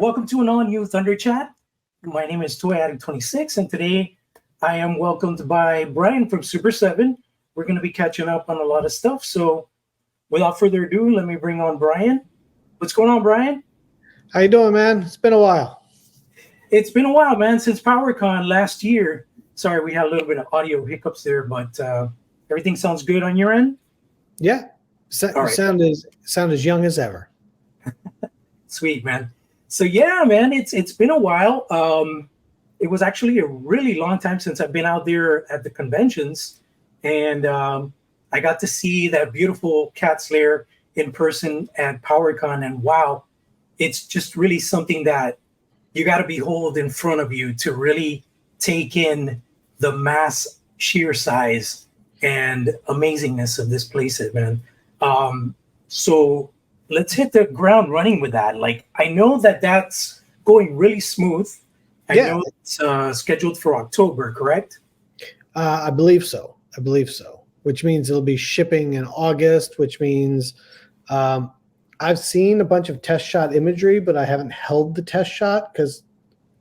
Welcome to an all-new Thunderchat. My name is ToyAddict26, and today I am welcomed by Brian from Super7. We're going to be catching up on a lot of stuff. So without further ado, let me bring on Brian. What's going on, Brian? How you doing, man? It's been a while. It's been a while, man, since PowerCon last year. Sorry, we had a little bit of audio hiccups there, but everything sounds good on your end? Yeah. Sound as young as ever. Sweet, man. So yeah, man, it's been a while. It was actually a really long time since I've been out there at the conventions, and I got to see that beautiful cat slayer in person at PowerCon, and wow, it's just really something that you got to behold in front of you to really take in the mass sheer size and amazingness of this playset, man. So let's hit the ground running with that. Like, I know that that's going really smooth. I know it's scheduled for October, correct? I believe so. Which means it'll be shipping in August, which means I've seen a bunch of test shot imagery, but I haven't held the test shot because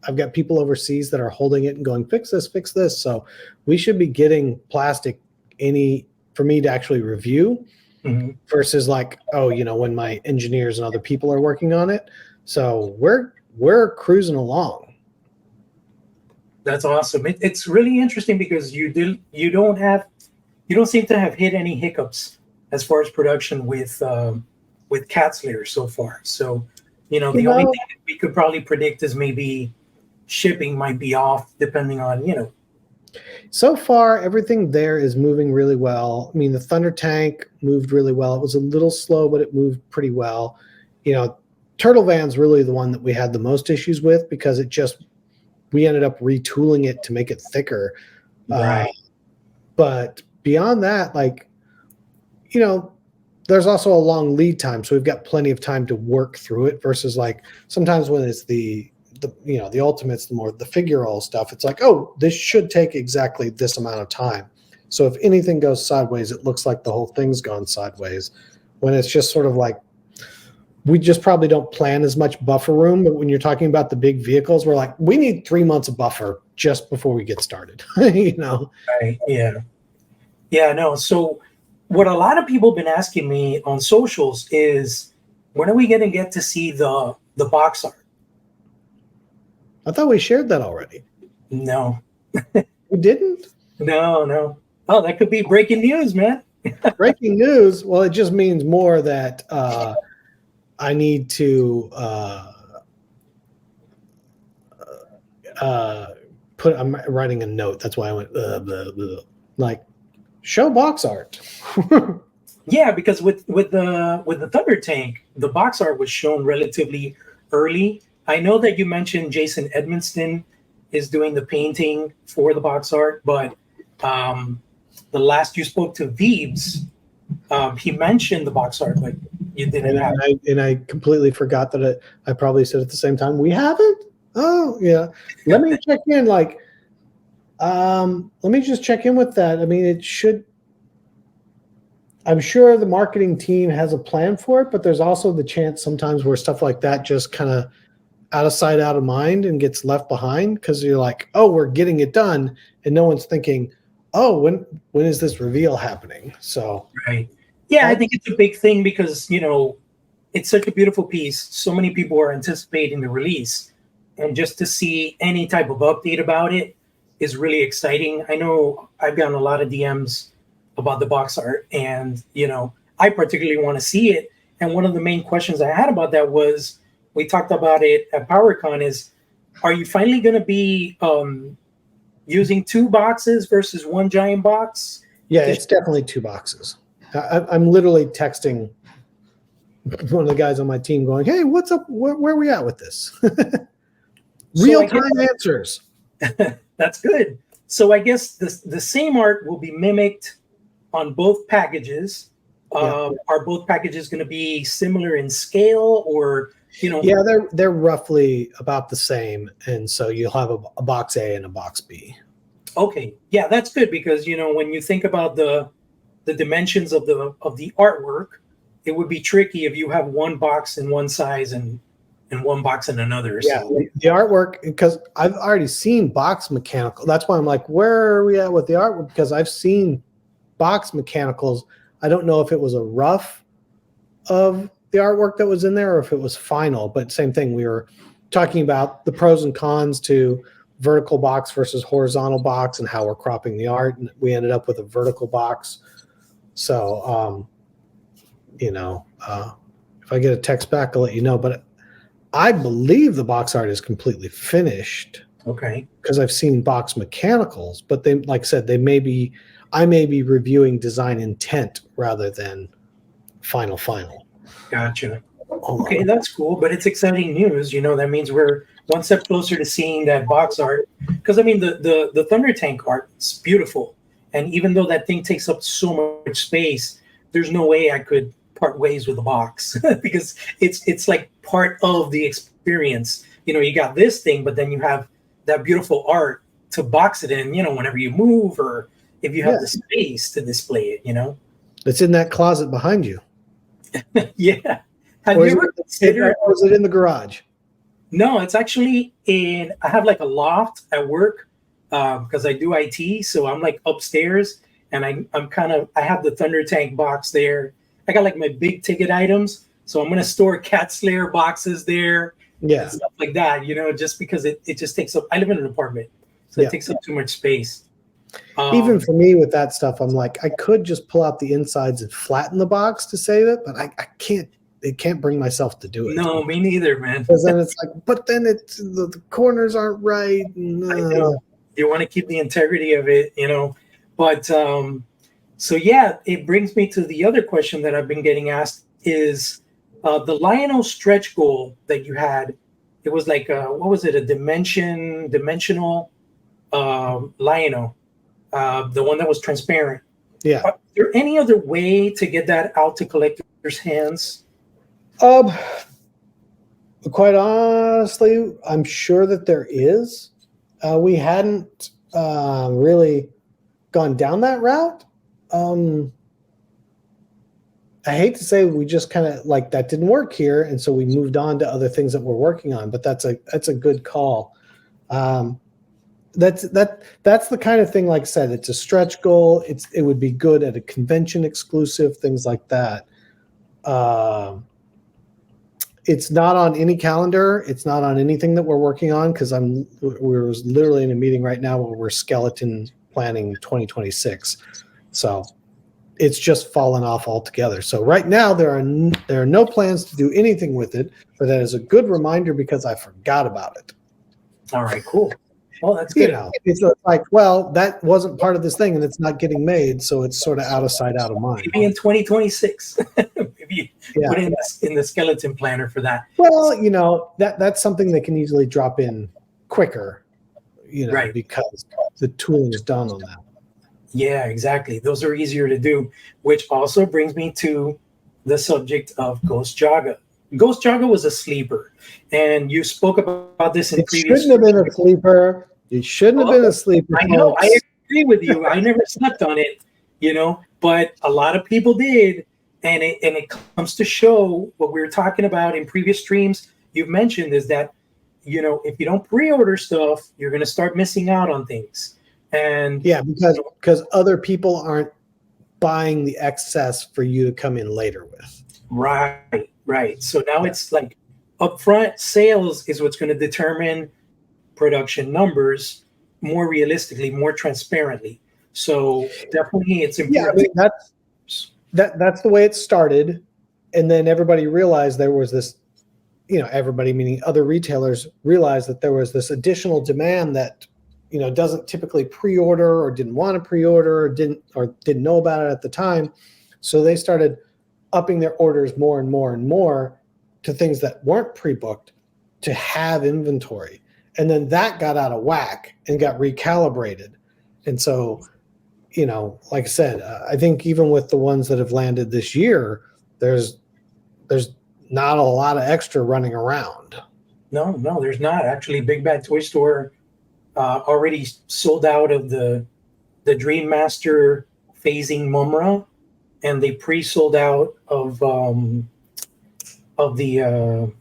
I've got people overseas that are holding it and going, fix this. So we should be getting plastic for me to actually review. Mm-hmm. Versus like, when my engineers and other people are working on it. So we're cruising along. That's awesome. It's really interesting because you don't seem to have hit any hiccups as far as production with Cat Slayer so far. So the only thing that we could probably predict is maybe shipping might be off depending on So far, everything there is moving really well. I mean, the Thunder Tank moved really well. It was a little slow, but it moved pretty well. Turtle Van's really the one that we had the most issues with because we ended up retooling it to make it thicker. Right. But beyond that, there's also a long lead time. So we've got plenty of time to work through it versus like sometimes when it's the ultimates, the figural stuff, it's like, oh, this should take exactly this amount of time. So if anything goes sideways, it looks like the whole thing's gone sideways. When it's just sort of like, we just probably don't plan as much buffer room. But when you're talking about the big vehicles, we're like, we need 3 months of buffer just before we get started. Right. Yeah, no. So what a lot of people have been asking me on socials is, when are we going to get to see the box art? I thought we shared that already. No. We didn't? No. Oh, that could be breaking news, man. Breaking news? Well, it just means more that I need to I'm writing a note. That's why I went, blah, blah. Like, show box art. Yeah, because with the Thunder Tank, the box art was shown relatively early. I know that you mentioned Jason Edmonston is doing the painting for the box art, but the last you spoke to Veebs, he mentioned the box art, like you didn't have. And I completely forgot that I probably said at the same time, we haven't? Oh, yeah. Let me check in. Let me just check in with that. I mean, it should. I'm sure the marketing team has a plan for it, but there's also the chance sometimes where stuff like that just kind of out of sight, out of mind, and gets left behind because you're like, oh, we're getting it done, and no one's thinking, oh, when is this reveal happening? So right, yeah, I think it's a big thing because it's such a beautiful piece. So many people are anticipating the release, and just to see any type of update about it is really exciting. I know I've gotten a lot of DMs about the box art, and I particularly want to see it. And one of the main questions I had about that was, we talked about it at PowerCon, is, are you finally going to be using 2 boxes versus 1 giant box? Yeah, it's definitely 2 boxes. I'm literally texting one of the guys on my team going, hey, what's up? Where are we at with this? Real-time answers. That's good. So I guess the same art will be mimicked on both packages. Are both packages going to be similar in scale, or Yeah, they're roughly about the same, and so you'll have a box A and a box B. Okay, yeah, that's good because when you think about the dimensions of the artwork, it would be tricky if you have one box in one size and in one box and another. Yeah, So the artwork, because I've already seen box mechanical. That's why I'm like, where are we at with the artwork? Because I've seen box mechanicals. I don't know if it was a rough of the artwork that was in there or if it was final, but same thing. We were talking about the pros and cons to vertical box versus horizontal box and how we're cropping the art. And we ended up with a vertical box. So, if I get a text back, I'll let you know. But I believe the box art is completely finished. okay, Because I've seen box mechanicals, but they, like I said, I may be reviewing design intent rather than final. gotcha. Okay, that's cool, but it's exciting news. That means we're one step closer to seeing that box art. Because I mean, the Thunder Tank art is beautiful, and even though that thing takes up so much space, there's no way I could part ways with the box because it's like part of the experience. You got this thing, but then you have that beautiful art to box it in. Whenever you move or if you have the space to display it. It's in that closet behind you. Yeah. Have Or you ever considered? Or is it in the garage? No, it's actually I have like a loft at work because I do IT. So I'm like upstairs and I have the Thunder Tank box there. I got like my big ticket items. So I'm going to store Cat Slayer boxes there. Yeah. And stuff like that, just because it just takes up, I live in an apartment. So it takes up too much space. Even for me with that stuff, I'm like, I could just pull out the insides and flatten the box to save it, but I can't. I can't bring myself to do it. No, me neither, man. Because then it's like, but then it's the corners aren't right. I know. You want to keep the integrity of it, But so yeah, it brings me to the other question that I've been getting asked is the Lionel stretch goal that you had. It was like what was it? A dimensional Lionel, the one that was transparent. Yeah. Is there any other way to get that out to collectors' hands? Quite honestly, I'm sure that there is. We hadn't really gone down that route. I hate to say we just kind of like that didn't work here, and so we moved on to other things that we're working on. But that's a good call. That's the kind of thing. Like I said, it's a stretch goal. It would be good at a convention exclusive, things like that. It's not on any calendar. It's not on anything that we're working on because we're literally in a meeting right now where we're skeleton planning 2026. So it's just fallen off altogether. So right now there are no plans to do anything with it, but that is a good reminder because I forgot about it. All right, cool. Well, that's good. It's like, well, that wasn't part of this thing and it's not getting made, so it's sort of out of sight, out of mind. Maybe in 2026. Maybe put in the skeleton planner for that. Well, that's something that can easily drop in quicker, right. Because the tooling is done on that. Yeah, exactly. Those are easier to do, which also brings me to the subject of Ghost Jaga. Ghost Jaga was a sleeper, and you spoke about this in previous. It shouldn't have been a sleeper. It shouldn't have been a sleeper. I know. I agree with you. I never slept on it, but a lot of people did, and it comes to show what we were talking about in previous streams. You've mentioned is that if you don't pre-order stuff, you're going to start missing out on things. And yeah, because other people aren't buying the excess for you to come in later with. Right. So now it's like upfront sales is what's going to determine production numbers more realistically, more transparently. So definitely it's important. Yeah, that's the way it started. And then everybody realized there was this, everybody meaning other retailers realized that there was this additional demand that doesn't typically pre-order or didn't want to pre-order or didn't know about it at the time. So they started upping their orders more and more and more to things that weren't pre-booked to have inventory. And then that got out of whack and got recalibrated. And so, like I said, I think even with the ones that have landed this year, there's not a lot of extra running around. No, there's not. Actually, Big Bad Toy Store already sold out of the Dream Master phasing Mumra, and they pre-sold out of the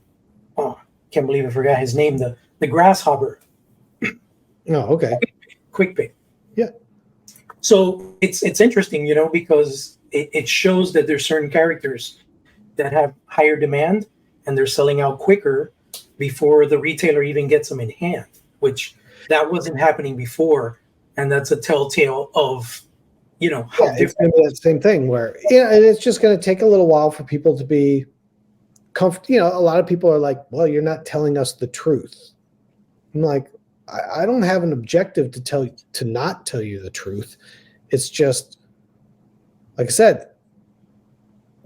can't believe I forgot his name. The grasshopper. Oh, okay. Quick pick. Yeah. So it's interesting, because it shows that there's certain characters that have higher demand and they're selling out quicker before the retailer even gets them in hand, which that wasn't happening before. And that's a telltale of, how Yeah, it's going different. to be that same thing where, and it's just going to take a little while for people to be comfortable. A lot of people are like, well, you're not telling us the truth. I'm like, I don't have an objective to not tell you the truth. It's just, like I said,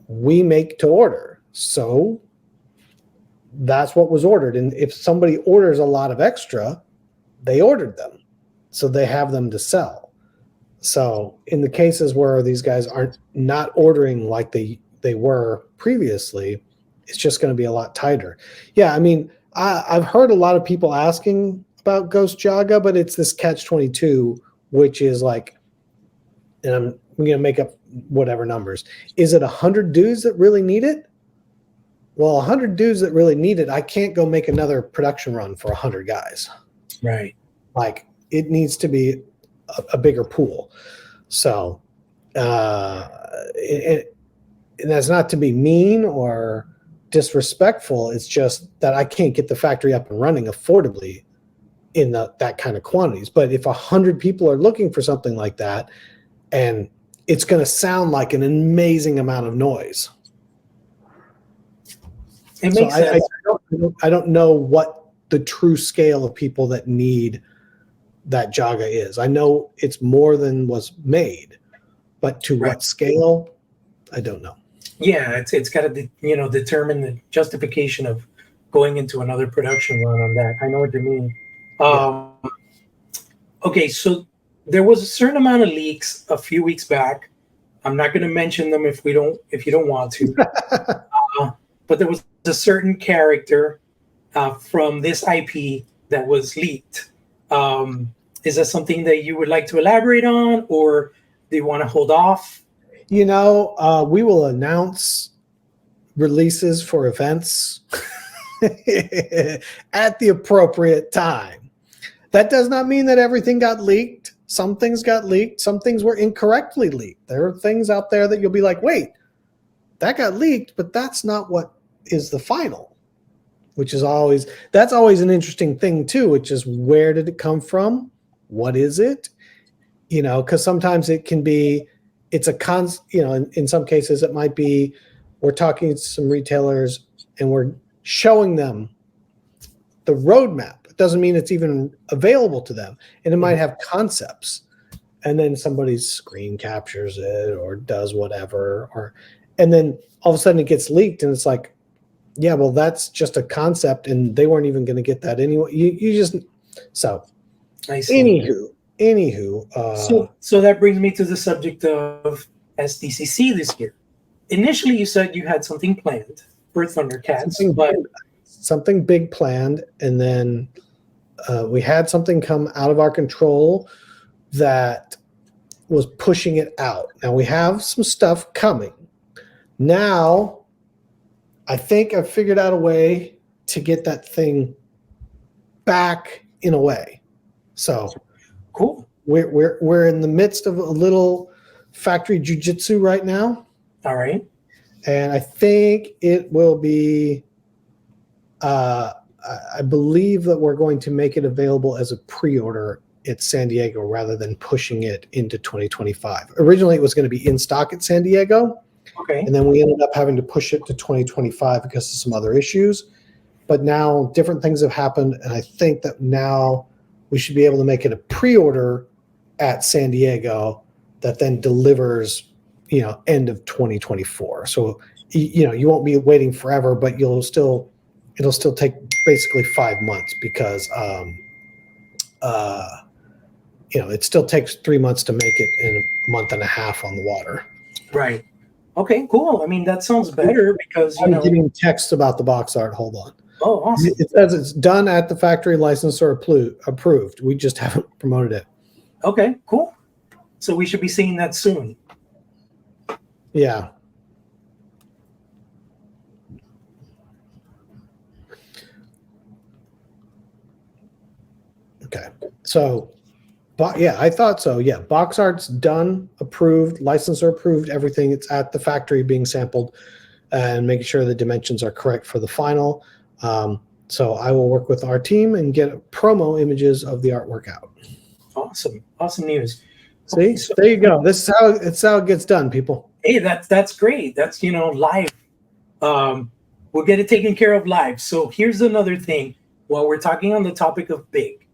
we make to order. So that's what was ordered. And if somebody orders a lot of extra, they ordered them. So they have them to sell. So in the cases where these guys aren't not ordering like they were previously, it's just going to be a lot tighter. Yeah, I mean, I've heard a lot of people asking about Ghost Jaga, but it's this catch-22, which is like, and I'm going to make up whatever numbers. Is it 100 dudes that really need it? Well, 100 dudes that really need it, I can't go make another production run for 100 guys. Right. Like, it needs to be a bigger pool. So, and that's not to be mean or disrespectful. It's just that I can't get the factory up and running affordably in that kind of quantities. But if 100 people are looking for something like that, and it's going to sound like an amazing amount of noise. It makes sense. I don't know what the true scale of people that need that Jaga is. I know it's more than was made, but to what scale, I don't know. Yeah, it's got to determine the justification of going into another production run on that. I know what you mean. Okay, so there was a certain amount of leaks a few weeks back. I'm not going to mention them if you don't want to. But there was a certain character from this IP that was leaked. Is that something that you would like to elaborate on, or do you want to hold off? We will announce releases for events at the appropriate time. That does not mean that everything got leaked. Some things got leaked. Some things were incorrectly leaked. There are things out there that you'll be like, wait, that got leaked, but that's not what is the final, which is always an interesting thing too, which is where did it come from? What is it? Because sometimes it can be, it's in some cases it might be, we're talking to some retailers and we're showing them the roadmap. It doesn't mean it's even available to them. And it might have concepts. And then somebody screen captures it or does whatever. And then all of a sudden it gets leaked and it's like, yeah, well, that's just a concept and they weren't even going to get that anyway. I see. Anywho. So that brings me to the subject of SDCC this year. Initially, you said you had something planned for Thundercats, something big planned, and then we had something come out of our control that was pushing it out. Now we have some stuff coming. Now, I think I've figured out a way to get that thing back in a way. So cool. We're in the midst of a little factory jujitsu right now. All right. And I think it will be, I believe that we're going to make it available as a pre-order at San Diego rather than pushing it into 2025. Originally, it was going to be in stock at San Diego. Okay. And then we ended up having to push it to 2025 because of some other issues. But now different things have happened. And I think that now we should be able to make it a pre-order at San Diego that then delivers, end of 2024. So, you won't be waiting forever, but it'll still take basically 5 months because, it still takes 3 months to make it in a month and a half on the water. Right. Okay, cool. I mean, that sounds better because, I'm getting texts about the box art. Hold on. Oh, awesome. It says it's done at the factory, licensed or approved. We just haven't promoted it. Okay, cool. So we should be seeing that soon. Yeah. So, but yeah, I thought so. Yeah, box art's done, approved, licensor approved, everything. It's at the factory being sampled and making sure the dimensions are correct for the final. So I will work with our team and get promo images of the artwork out. Awesome news. See, Okay, so, there you go. This is how it gets done, people. hey, that's great. That's live. We'll get it taken care of live. So here's another thing. While we're talking on the topic of big,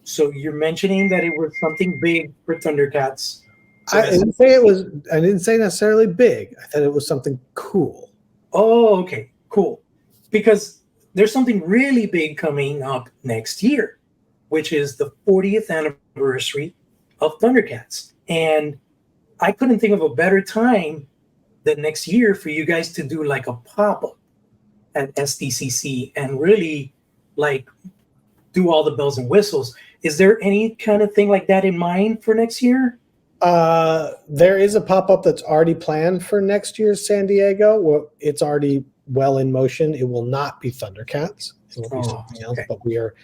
so you're mentioning that it was something big for Thundercats. So I didn't say it was. I didn't say necessarily big. I thought it was something cool. Oh, okay, cool. Because there's something really big coming up next year, which is the 40th anniversary of Thundercats. And I couldn't think of a better time than next year for you guys to do like a pop-up at SDCC and really like do all the bells and whistles. Is there any kind of thing like that in mind for next year? There is a pop-up that's already planned for next year's San Diego. Well, it's already well in motion. It will not be Thundercats. It will be something else, but we are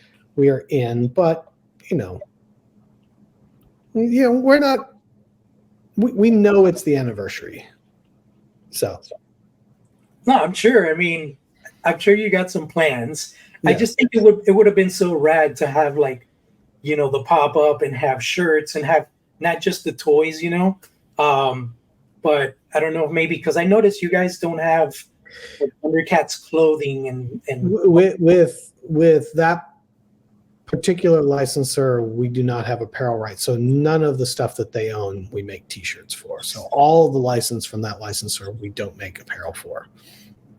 in. But we're not. We know it's the anniversary. So. No, I'm sure. I mean, I'm sure you got some plans. Yeah. I just think it would have been so rad to have like, the pop up and have shirts and have not just the toys, but I don't know, maybe because I noticed you guys don't have like, Thundercats clothing and with that particular licensor, we do not have apparel rights. So none of the stuff that they own, we make T-shirts for. So all the license from that licensor, we don't make apparel for.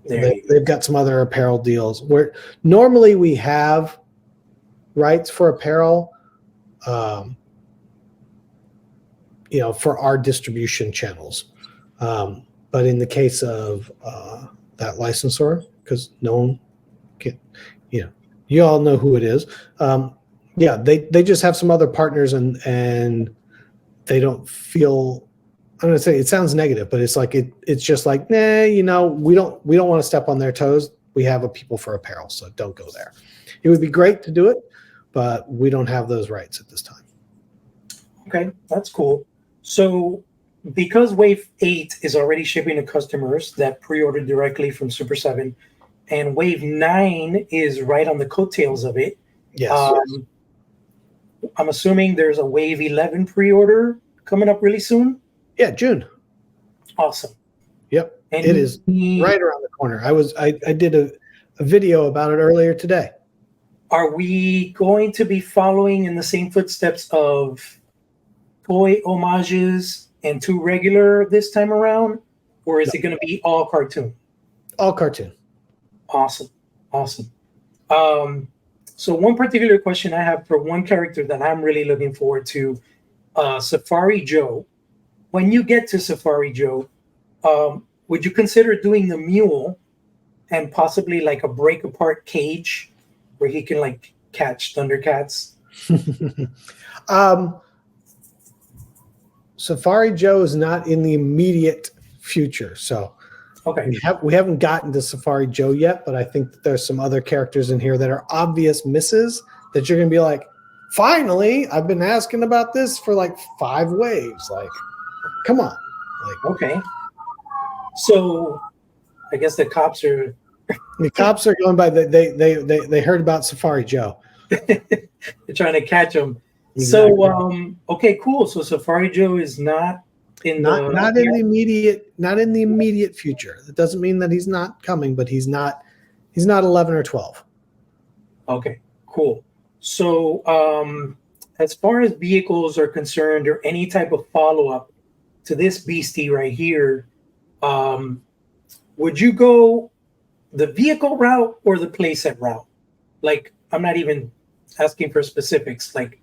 They've got some other apparel deals where normally we have rights for apparel, for our distribution channels. But in the case of that licensor, because no one can, you all know who it is. They just have some other partners and they don't feel, I'm going to say it sounds negative, but it's like, it's just like, nah, we don't want to step on their toes. We have a people for apparel, so don't go there. It would be great to do it, but we don't have those rights at this time. Okay, that's cool. So because Wave 8 is already shipping to customers that pre-ordered directly from Super7, and Wave 9 is right on the coattails of it. Yes. I'm assuming there's a Wave 11 pre-order coming up really soon? Yeah, June. Awesome. Yep, and it is right around the corner. I did a video about it earlier today. Are we going to be following in the same footsteps of toy homages and 2 regular this time around? Or is it going to be all cartoon? All cartoon. Awesome. So one particular question I have for one character that I'm really looking forward to, Safari Joe. When you get to Safari Joe, would you consider doing the mule and possibly like a break apart cage where he can like catch Thundercats? Safari Joe is not in the immediate future, so okay. We haven't gotten to Safari Joe yet, but I think that there's some other characters in here that are obvious misses that you're going to be like, finally, I've been asking about this for like 5 waves. Like, come on. Like, okay. So I guess the cops are going by. They heard about Safari Joe. They're trying to catch him. Exactly. So okay, cool. So Safari Joe is not in the immediate future. That doesn't mean that he's not coming, but he's not 11 or 12. Okay, cool. So as far as vehicles are concerned or any type of follow-up to this beastie right here, would you go the vehicle route or the playset route? Like, I'm not even asking for specifics. Like,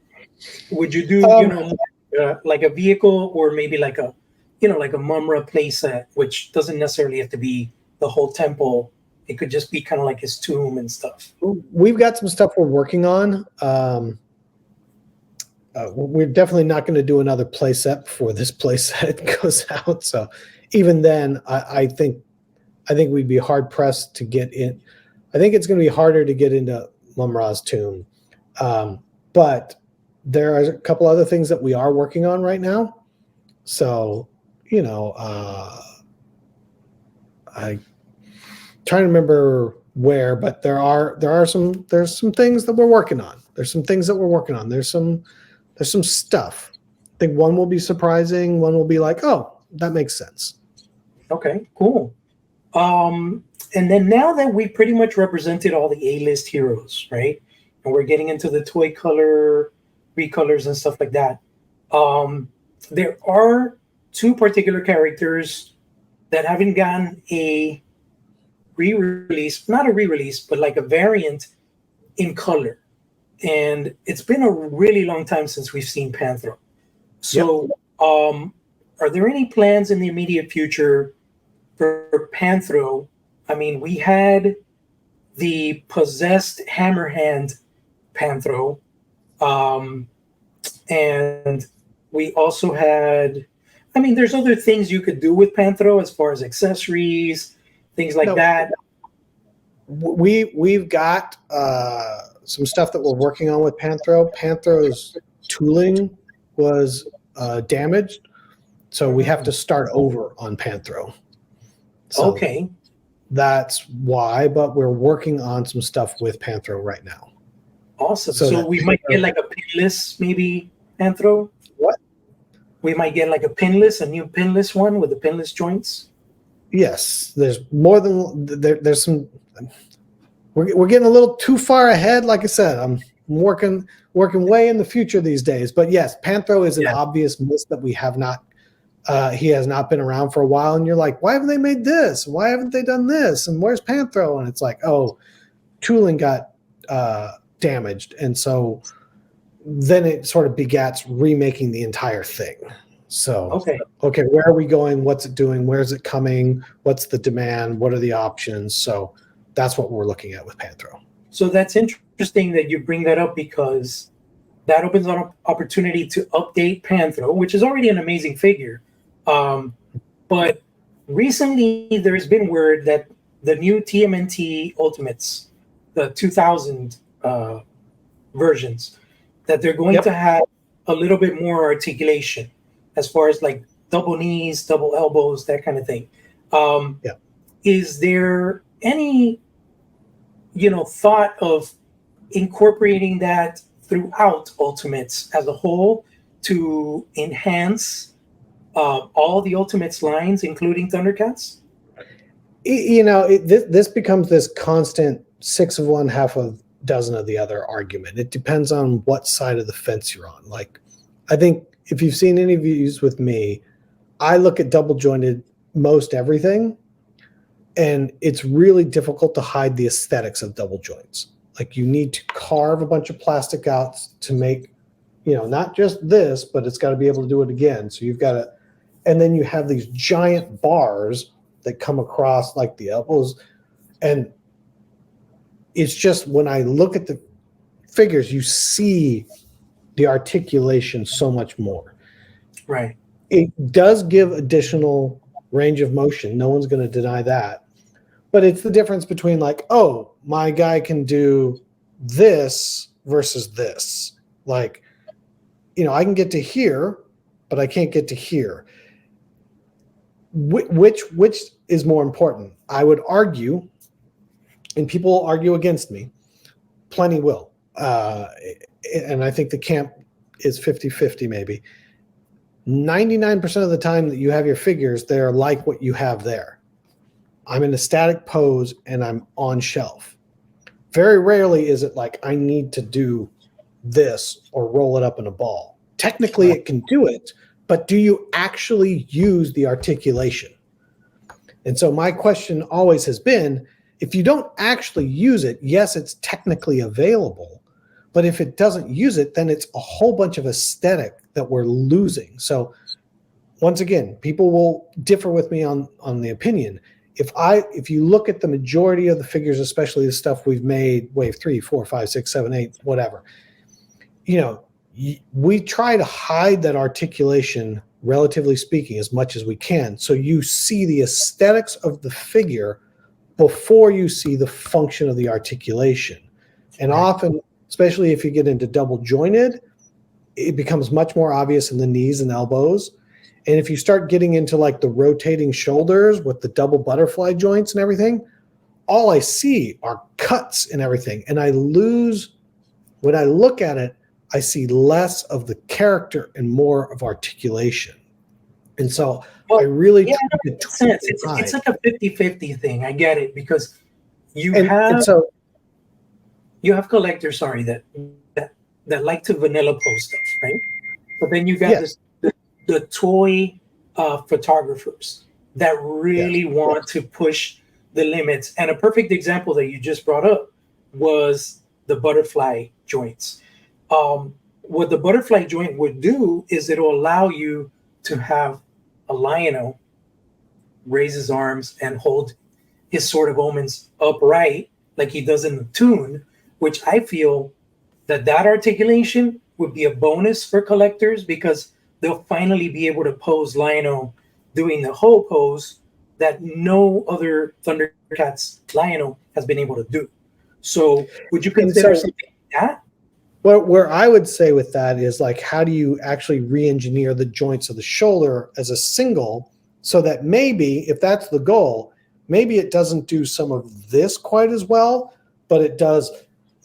would you do, like a vehicle or maybe like a, like a Mumra playset, which doesn't necessarily have to be the whole temple. It could just be kind of like his tomb and stuff. We've got some stuff we're working on. We're definitely not going to do another playset before this playset goes out. So even then, I think we'd be hard pressed to get in. I think it's going to be harder to get into Mumra's tomb. But there are a couple other things that we are working on right now. So, I trying to remember where, but there's some things that we're working on. There's some stuff. I think one will be surprising. One will be like, oh, that makes sense. Okay, cool. And then now that we pretty much represented all the A-list heroes, right? And we're getting into the toy color, recolors, and stuff like that. There are two particular characters that haven't gotten a re-release, not a re-release, but like a variant in color. And it's been a really long time since we've seen Panthro. So, are there any plans in the immediate future for Panthro? I mean, we had the possessed Hammerhand Panthro, and we also had. I mean, there's other things you could do with Panthro as far as accessories, things like that. We've got some stuff that we're working on with Panthro. Panthro's tooling was damaged, so we have to start over on Panthro. So okay, that's why. But we're working on some stuff with Panthro right now. Awesome. So we might get like a pinless, maybe Panthro. What? We might get like a new pinless one with the pinless joints. Yes, there's more than there's some. We're getting a little too far ahead. Like I said, I'm working way in the future these days. But yes, Panthro is an obvious miss that we have not. He has not been around for a while, and you're like, why haven't they made this? Why haven't they done this? And where's Panthro? And it's like, oh, tooling got damaged, and so then it sort of begats remaking the entire thing. So okay, where are we going? What's it doing? Where's it coming? What's the demand? What are the options? So that's what we're looking at with Panthro. So that's interesting that you bring that up, because that opens an opportunity to update Panthro, which is already an amazing figure. But recently there's been word that the new TMNT Ultimates, the 2000 versions, that they're going to have a little bit more articulation as far as like double knees, double elbows, that kind of thing. Is there any, thought of incorporating that throughout Ultimates as a whole to enhance all the Ultimates lines, including Thundercats? This becomes this constant 6 of one, half a dozen of the other argument. It depends on what side of the fence you're on. Like, I think if you've seen interviews with me, I look at double jointed most everything, and it's really difficult to hide the aesthetics of double joints. Like, you need to carve a bunch of plastic out to make, not just this, but it's got to be able to do it again. So you've got to, and then you have these giant bars that come across like the elbows. And it's just, when I look at the figures, you see the articulation so much more. Right. It does give additional range of motion. No one's going to deny that. But it's the difference between like, oh, my guy can do this versus this. Like, I can get to here, but I can't get to here. Which is more important? I would argue, and people will argue against me, plenty will. And I think the camp is 50-50 maybe. 99% of the time that you have your figures, they're like what you have there. I'm in a static pose and I'm on shelf. Very rarely is it like I need to do this or roll it up in a ball. Technically it can do it, but do you actually use the articulation? And so my question always has been, if you don't actually use it, yes, it's technically available, but if it doesn't use it, then it's a whole bunch of aesthetic that we're losing. So once again, people will differ with me on the opinion. If you look at the majority of the figures, especially the stuff we've made, wave 3, 4, 5, 6, 7, 8, whatever, we try to hide that articulation, relatively speaking, as much as we can. So you see the aesthetics of the figure before you see the function of the articulation. And often, especially if you get into double jointed, it becomes much more obvious in the knees and elbows. And if you start getting into like the rotating shoulders with the double butterfly joints and everything, all I see are cuts and everything. And I lose, when I look at it, I see less of the character and more of articulation. And so I really yeah, that makes sense. It's like a 50-50 thing. I get it, because you have collectors, sorry, that like to vanilla pose stuff, right? But then you got the toy photographers that really want to push the limits. And a perfect example that you just brought up was the butterfly joints. What the butterfly joint would do is it'll allow you to have a lion raise his arms and hold his sword of omens upright like he does in the tune, which I feel that articulation would be a bonus for collectors, because they'll finally be able to pose Lion-O doing the whole pose that no other Thundercats Lion-O has been able to do. So would you consider something like that? Well, where I would say with that is like, how do you actually re-engineer the joints of the shoulder as a single, so that maybe if that's the goal, maybe it doesn't do some of this quite as well, but it does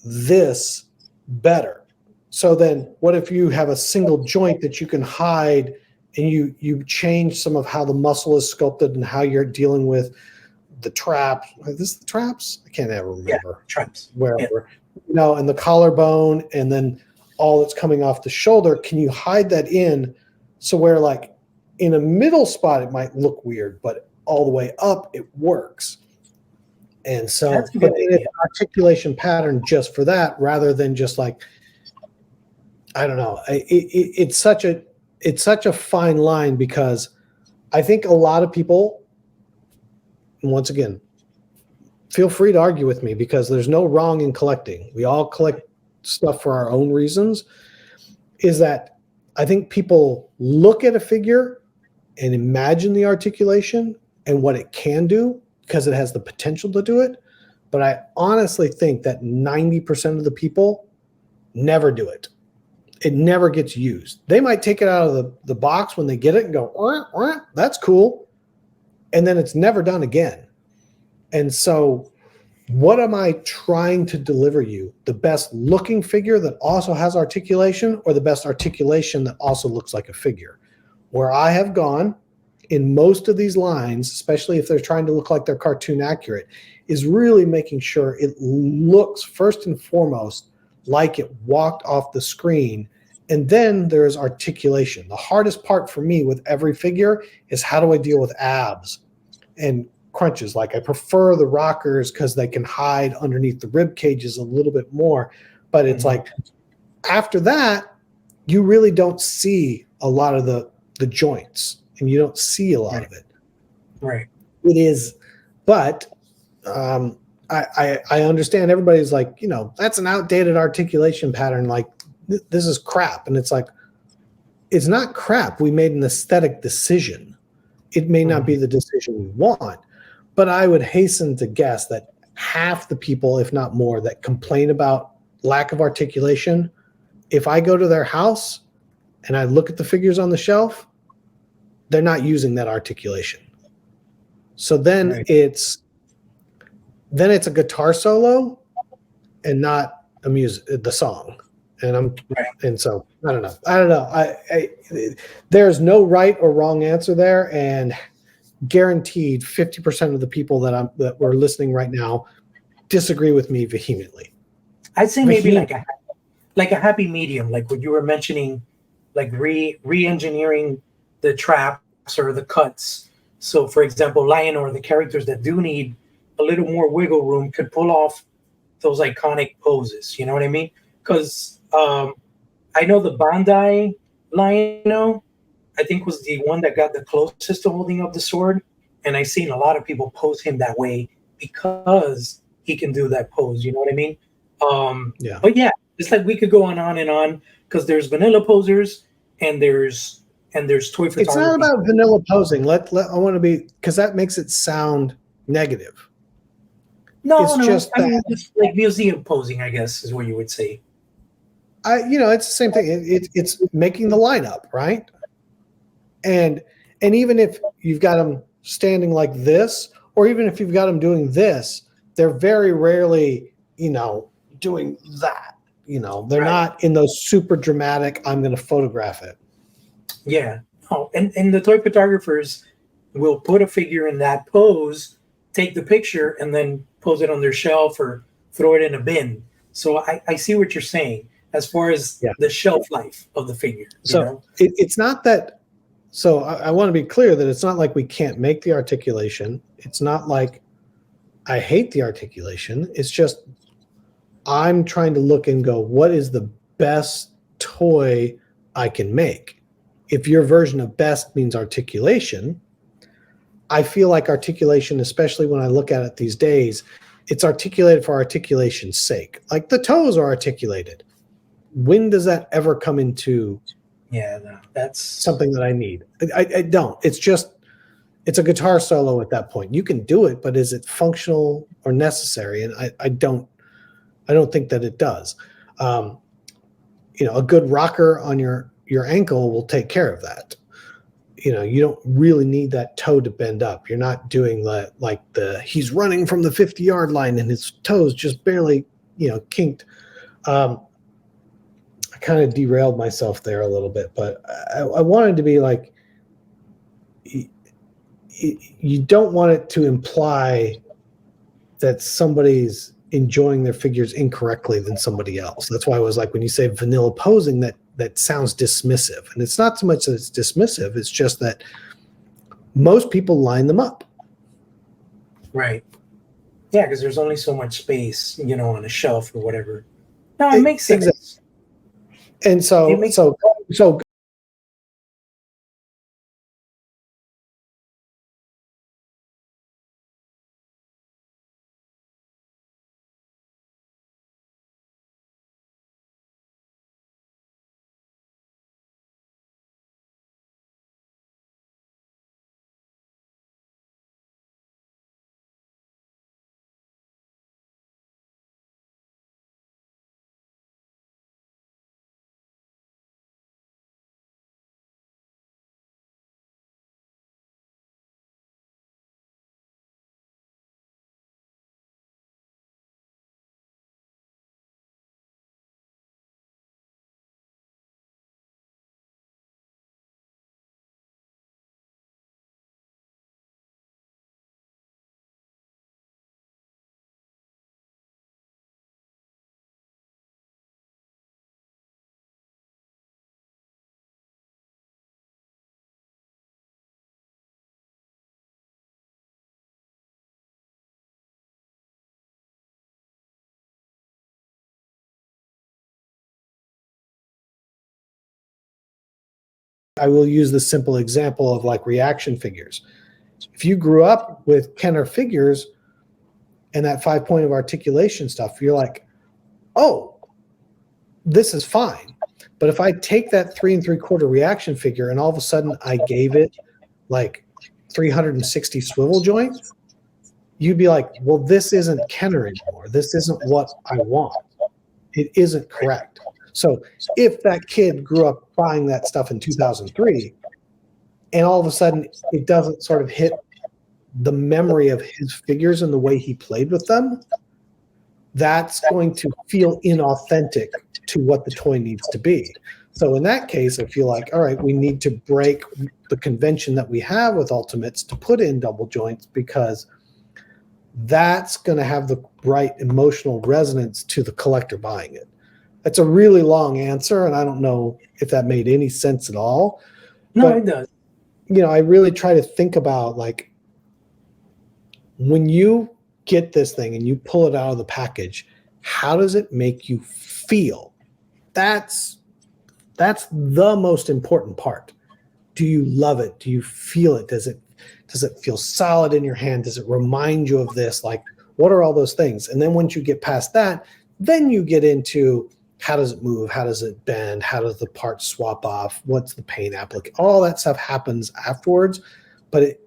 this better. So then what if you have a single joint that you can hide, and you change some of how the muscle is sculpted and how you're dealing with the traps? Is this the traps? I can't ever remember. Yeah, traps. Wherever. Yeah. And the collarbone, and then all that's coming off the shoulder, can you hide that in, so where like in a middle spot it might look weird, but all the way up it works. And so but it's an articulation pattern just for that, rather than just like, I don't know. It's such a fine line, because I think a lot of people, and once again, feel free to argue with me, because there's no wrong in collecting. We all collect stuff for our own reasons. Is that I think people look at a figure and imagine the articulation and what it can do, because it has the potential to do it. But I honestly think that 90% of the people never do it. It never gets used. They might take it out of the box when they get it and go, that's cool. And then it's never done again. And so what am I trying to deliver you? The best looking figure that also has articulation, or the best articulation that also looks like a figure? Where I have gone in most of these lines, especially if they're trying to look like they're cartoon accurate, is really making sure it looks first and foremost like it walked off the screen. And then there is articulation. The hardest part for me with every figure is, how do I deal with abs and crunches? Like, I prefer the rockers because they can hide underneath the rib cages a little bit more. But it's like, after that, you really don't see a lot of the joints, and you don't see a lot of it. Right. It is, but I understand everybody's like, that's an outdated articulation pattern. Like, this is crap. And it's like, it's not crap. We made an aesthetic decision. It may not be the decision we want, but I would hasten to guess that half the people, if not more, that complain about lack of articulation, if I go to their house and I look at the figures on the shelf, they're not using that articulation. So then it's a guitar solo and not the song. And so I don't know. There's no right or wrong answer there, and guaranteed 50% of the people that were listening right now disagree with me vehemently. I'd say maybe like a happy medium, like what you were mentioning, like re-engineering the traps or the cuts. So for example, Lion or the characters that do need a little more wiggle room could pull off those iconic poses. You know what I mean? Because I know the Bandai Lion, I think, was the one that got the closest to holding up the sword. And I've seen a lot of people pose him that way because he can do that pose. You know what I mean? But yeah, it's like we could go on and on, because there's vanilla posers and there's toy photography. It's not about vanilla posing. I want to be, because that makes it sound negative. No, just like museum posing, I guess, is what you would say. It's the same thing. It's making the lineup, right? And even if you've got them standing like this, or even if you've got them doing this, they're very rarely, doing that. They're not in those super dramatic, I'm going to photograph it. Yeah. Oh, and the toy photographers will put a figure in that pose, take the picture, and then pose it on their shelf or throw it in a bin. So I see what you're saying as far as the shelf life of the figure. So it's not that. So I want to be clear that it's not like we can't make the articulation. It's not like I hate the articulation. It's just I'm trying to look and go, what is the best toy I can make? If your version of best means articulation, I feel like articulation, especially when I look at it these days, it's articulated for articulation's sake. Like the toes are articulated. When does that ever come into that's something that I need? I don't. It's a guitar solo at that point. You can do it, but is it functional or necessary? And I don't think that it does. A good rocker on your ankle will take care of that. You don't really need that toe to bend up. You're not doing he's running from the 50-yard line and his toes just barely, kinked. I kind of derailed myself there a little bit, but I wanted to be like, you don't want it to imply that somebody's enjoying their figures incorrectly than somebody else. That's why I was like, when you say vanilla posing, that sounds dismissive. And it's not so much that it's dismissive, it's just that most people line them up. Right. Yeah, because there's only so much space, on a shelf or whatever. No, it makes sense. Exactly. And so I will use the simple example of like reaction figures. If you grew up with Kenner figures and that 5-point of articulation stuff, you're like, oh, this is fine. But if I take that 3 3/4 reaction figure and all of a sudden I gave it like 360 swivel joints, you'd be like, well, this isn't Kenner anymore. This isn't what I want. It isn't correct. So if that kid grew up buying that stuff in 2003 and all of a sudden it doesn't sort of hit the memory of his figures and the way he played with them, that's going to feel inauthentic to what the toy needs to be. So in that case, I feel like, all right, we need to break the convention that we have with Ultimates to put in double joints, because that's going to have the right emotional resonance to the collector buying it. That's a really long answer, and I don't know if that made any sense at all. No, it does. I really try to think about, like, when you get this thing and you pull it out of the package, how does it make you feel? That's the most important part. Do you love it? Do you feel it? Does it feel solid in your hand? Does it remind you of this? Like, what are all those things? And then once you get past that, then you get into, how does it move? How does it bend? How does the parts swap off? What's the paint application? All that stuff happens afterwards, but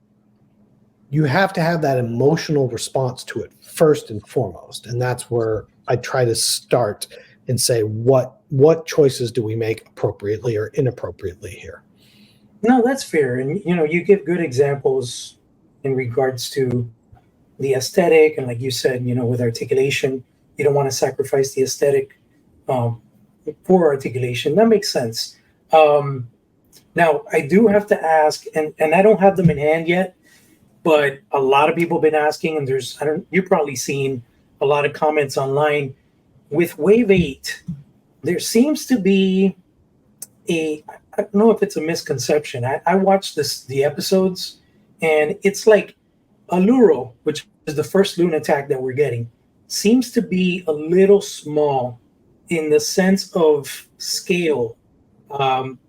you have to have that emotional response to it first and foremost. And that's where I try to start and say what choices do we make appropriately or inappropriately here. No, that's fair. And you give good examples in regards to the aesthetic, and like you said, with articulation, you don't want to sacrifice the aesthetic um, for articulation. That makes sense. Now, I do have to ask, and I don't have them in hand yet, but a lot of people have been asking, and you've probably seen a lot of comments online with Wave 8. There seems to be I don't know if it's a misconception. I watched the episodes, and it's like Alluro, which is the first Loon attack that we're getting, seems to be a little small in the sense of scale.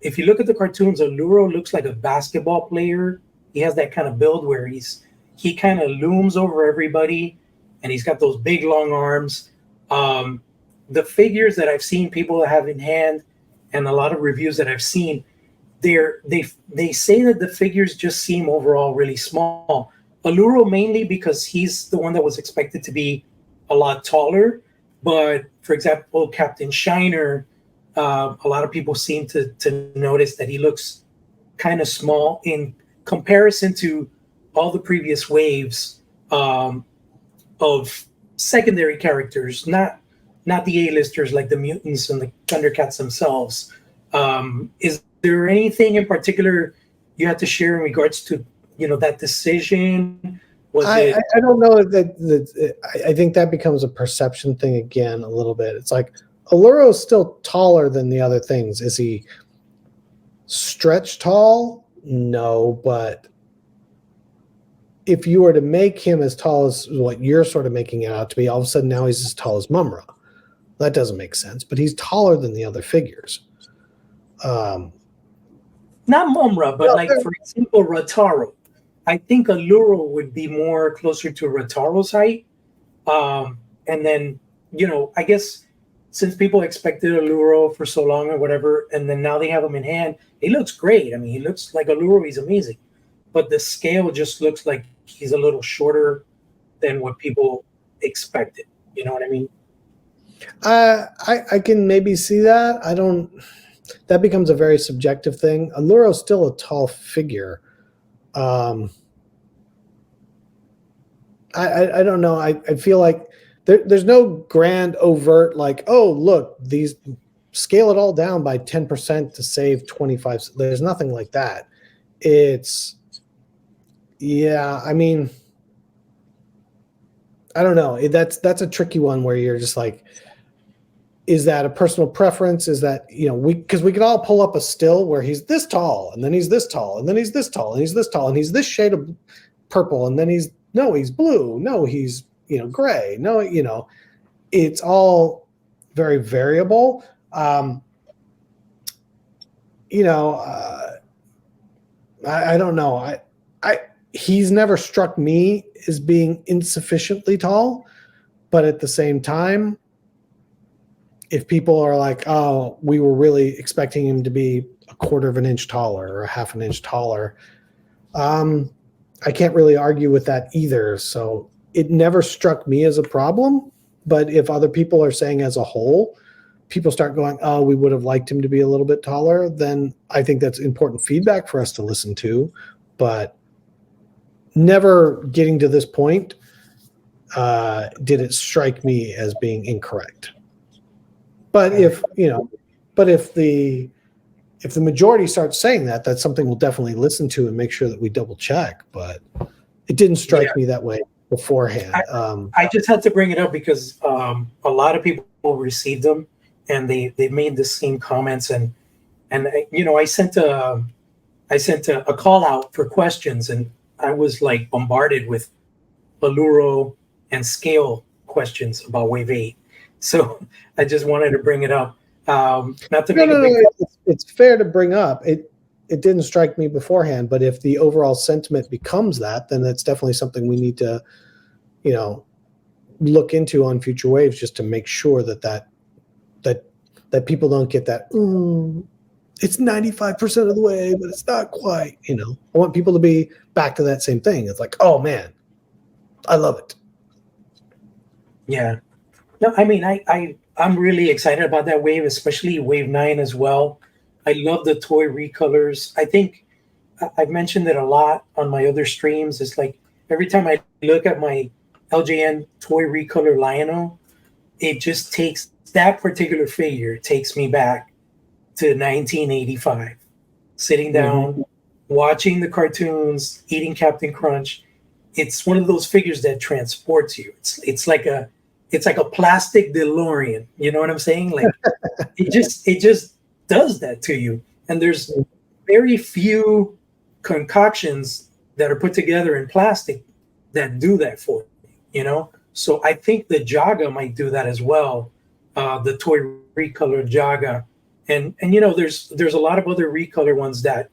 If you look at the cartoons, Alluro looks like a basketball player. He has that kind of build where he kind of looms over everybody, and he's got those big long arms. The figures that I've seen people have in hand, and a lot of reviews that I've seen, they say that the figures just seem overall really small. Alluro mainly because he's the one that was expected to be a lot taller. But for example, Captain Shiner, a lot of people seem to notice that he looks kind of small in comparison to all the previous waves of secondary characters, not the A-listers like the mutants and the Thundercats themselves. Is there anything in particular you had to share in regards to that decision? I don't know that I think that becomes a perception thing again a little bit. It's like Alluro is still taller than the other things. Is he stretch tall? No, but if you were to make him as tall as what you're sort of making it out to be, all of a sudden now he's as tall as Mumra. That doesn't make sense, but he's taller than the other figures. Not Mumra, but for example, Rataro. I think Alluro would be more closer to Rataro's height. And then, I guess since people expected Alluro for so long or whatever, and then now they have him in hand, he looks great. I mean, he looks like Alluro. He's amazing. But the scale just looks like he's a little shorter than what people expected. You know what I mean? I can maybe see that. That becomes a very subjective thing. Alluro's still a tall figure. I don't know. I feel like there's no grand overt like, oh, look, these scale it all down by 10% to save 25. There's nothing like that. I mean, I don't know. That's a tricky one where you're just like, is that a personal preference? Is that, because we can all pull up a still where he's this tall, and then he's this tall, and then he's this tall, and he's this tall, and he's this shade of purple, and then he's blue. No, he's, gray. No, it's all very variable. I don't know. He's never struck me as being insufficiently tall, but at the same time, if people are like, oh, we were really expecting him to be a quarter of an inch taller or a half an inch taller, I can't really argue with that either. So it never struck me as a problem. But if other people are saying as a whole, people start going, oh, we would have liked him to be a little bit taller, then I think that's important feedback for us to listen to. But never getting to this point, did it strike me as being incorrect. But if the majority starts saying that, that's something we'll definitely listen to and make sure that we double check. But it didn't strike me that way beforehand. I just had to bring it up because a lot of people received them, and they made the same comments, and I sent a call out for questions, and I was like bombarded with Alluro and scale questions about Wave 8. So I just wanted to bring it up. Not to make a big it's fair to bring up. It didn't strike me beforehand, but if the overall sentiment becomes that, then that's definitely something we need to, look into on future waves, just to make sure that people don't get that. It's 95% of the way, but it's not quite. I want people to be back to that same thing. It's like, oh man, I love it. Yeah. No, I mean, I I'm really excited about that wave, especially Wave 9 as well. I love the toy recolors. I think I've mentioned it a lot on my other streams. It's like every time I look at my LJN toy recolor Lionel, it just takes that particular figure takes me back to 1985, sitting down, watching the cartoons, eating Captain Crunch. It's one of those figures that transports you. It's like a plastic DeLorean. You know what I'm saying? Like it just does that to you. And there's very few concoctions that are put together in plastic that do that for you, you know? So I think the Jaga might do that as well. The toy recolor Jaga. And there's a lot of other recolor ones that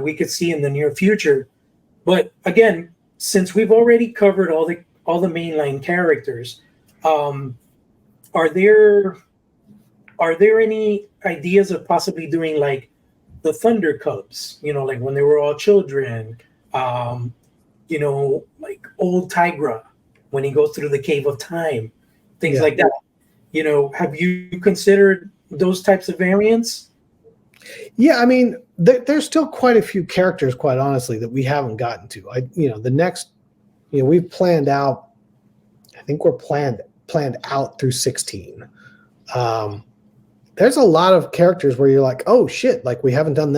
we could see in the near future. But again, since we've already covered all the mainline characters, um, are there any ideas of possibly doing like the Thunder Cubs? Like when they were all children. Like old Tigra when he goes through the cave of time, things like that. Have you considered those types of variants? Yeah, I mean, there's still quite a few characters, quite honestly, that we haven't gotten to. The next, we've planned out. I think we're planned out through 16. There's a lot of characters where you're like, oh shit, like we haven't done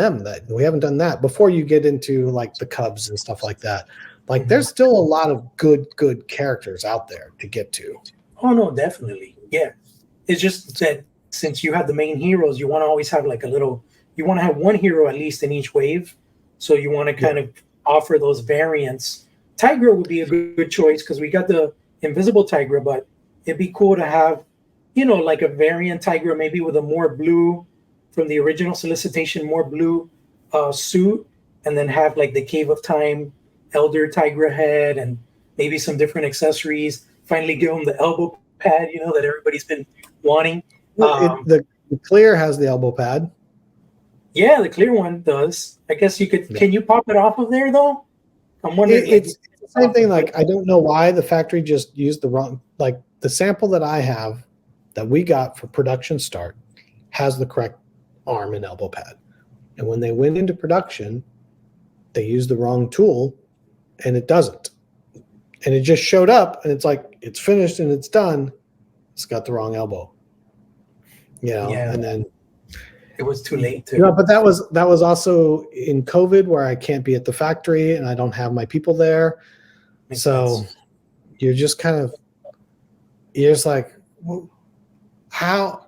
we haven't done that before you get into like the Cubs and stuff like that. Like there's still a lot of good characters out there to get to. Oh no, definitely. Yeah. It's just that since you have the main heroes, you want to always have you want to have one hero at least in each wave. So you want to kind of offer those variants. Tigra would be a good choice because we got the invisible Tigra, but it'd be cool to have, like a variant Tigra, maybe with a more blue from the original solicitation, more blue suit, and then have like the Cave of Time Elder Tigra head and maybe some different accessories. Finally give them the elbow pad, that everybody's been wanting. The clear has the elbow pad. Yeah, the clear one does. I guess you could. Yeah. Can you pop it off of there though? I'm wondering. It's the same thing. Like I don't know why the factory just used the wrong. Like the sample that I have, that we got for production start, has the correct arm and elbow pad, and when they went into production, they used the wrong tool, and it doesn't. And it just showed up, and it's like it's finished and it's done. It's got the wrong elbow. And then it was too late to. But that was also in COVID where I can't be at the factory and I don't have my people there. Makes sense. You're just like, well, how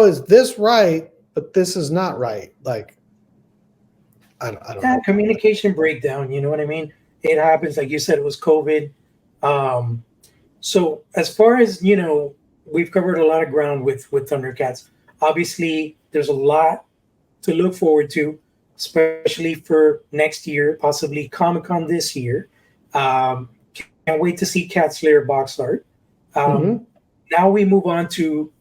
is this right, but this is not right? Like, I don't know. Communication breakdown. You know what I mean? It happens. Like you said, it was COVID. So as far as, we've covered a lot of ground with Thundercats. Obviously, there's a lot to look forward to, especially for next year, possibly Comic-Con this year. Can't wait to see Cat Slayer box art. Now we move on to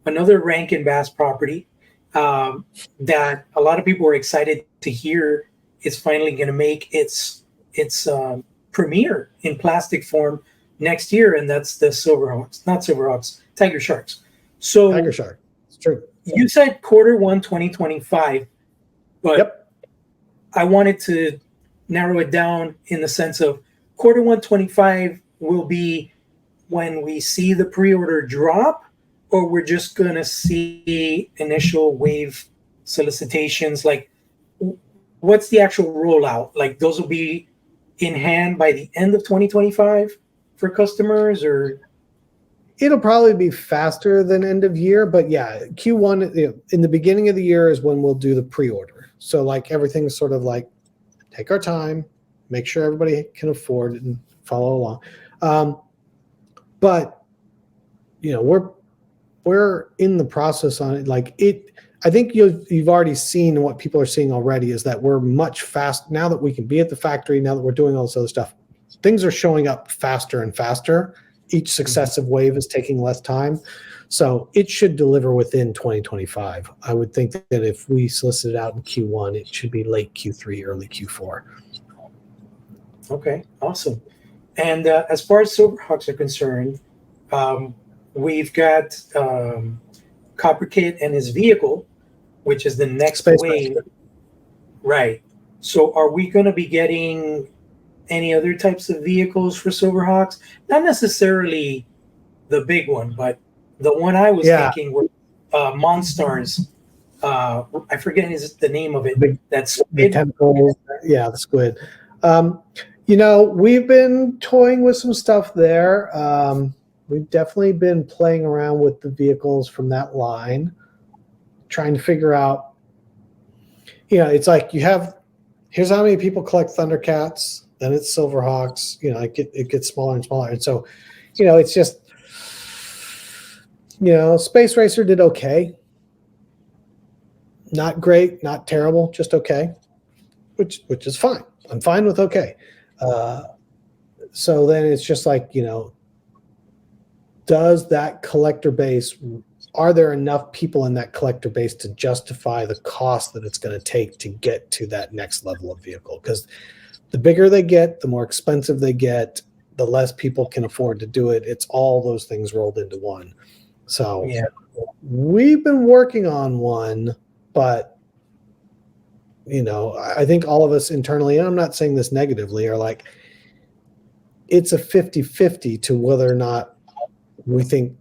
another Rankin Bass property that a lot of people are excited to hear is finally going to make its premiere in plastic form next year, and that's the Silverhawks, not Silverhawks, Tiger Sharks. So Tiger Shark, it's true. You said Q1 2025, but I wanted to narrow it down in the sense of Q1 25 will be when we see the pre-order drop, or we're just gonna see initial wave solicitations. Like, what's the actual rollout? Like, those will be in hand by the end of 2025 for customers, or? It'll probably be faster than end of year, but yeah, Q1 in the beginning of the year is when we'll do the pre-order. So like everything's sort of like take our time, make sure everybody can afford it and follow along. But we're in the process on it. Like it, I think you've already seen what people are seeing already is that we're much fast now that we can be at the factory. Now that we're doing all this other stuff, things are showing up faster and faster. Each successive wave is taking less time. So it should deliver within 2025. I would think that if we solicit it out in Q1, it should be late Q3, early Q4. Okay, awesome. And as far as Silverhawks are concerned, we've got Copper Kid and his vehicle, which is the next Space wave. Racer. Right. So are we going to be getting any other types of vehicles for Silverhawks? Not necessarily the big one, but the one I was Yeah, thinking was Monstars. I forget the name of it. big That's the Squid. tentacles. Yeah, the squid. We've been toying with some stuff there. We've definitely been playing around with the vehicles from that line, trying to figure out. It's like here's how many people collect Thundercats, then it's Silverhawks. It gets smaller and smaller, and so, it's just, Space Racer did okay. Not great, not terrible, just okay, which is fine. I'm fine with okay. So then it's just like, does that collector base, are there enough people in that collector base to justify the cost that it's going to take to get to that next level of vehicle? Because the bigger they get, the more expensive they get, the less people can afford to do it. It's all those things rolled into one. So Yeah. we've been working on one, but I think all of us internally, and I'm not saying this negatively, are like, it's a 50-50 to whether or not we think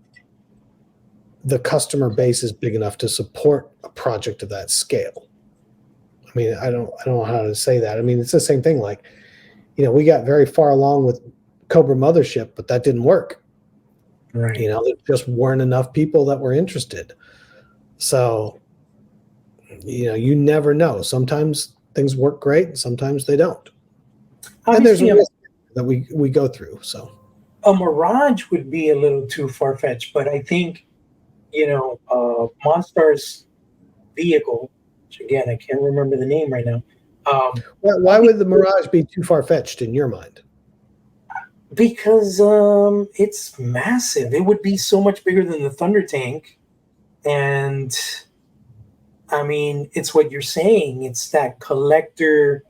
the customer base is big enough to support a project of that scale. I mean, I don't know how to say that. I mean, it's the same thing. Like, we got very far along with Cobra Mothership, but that didn't work. Right. There just weren't enough people that were interested. So, you never know. Sometimes things work great, sometimes they don't. And there's a risk that we go through. So a Mirage would be a little too far-fetched, but I think, Monstars vehicle, which again, I can't remember the name right now. Why would the Mirage be too far-fetched in your mind? Because it's massive. It would be so much bigger than the Thunder Tank. And I mean, it's what you're saying. It's that collector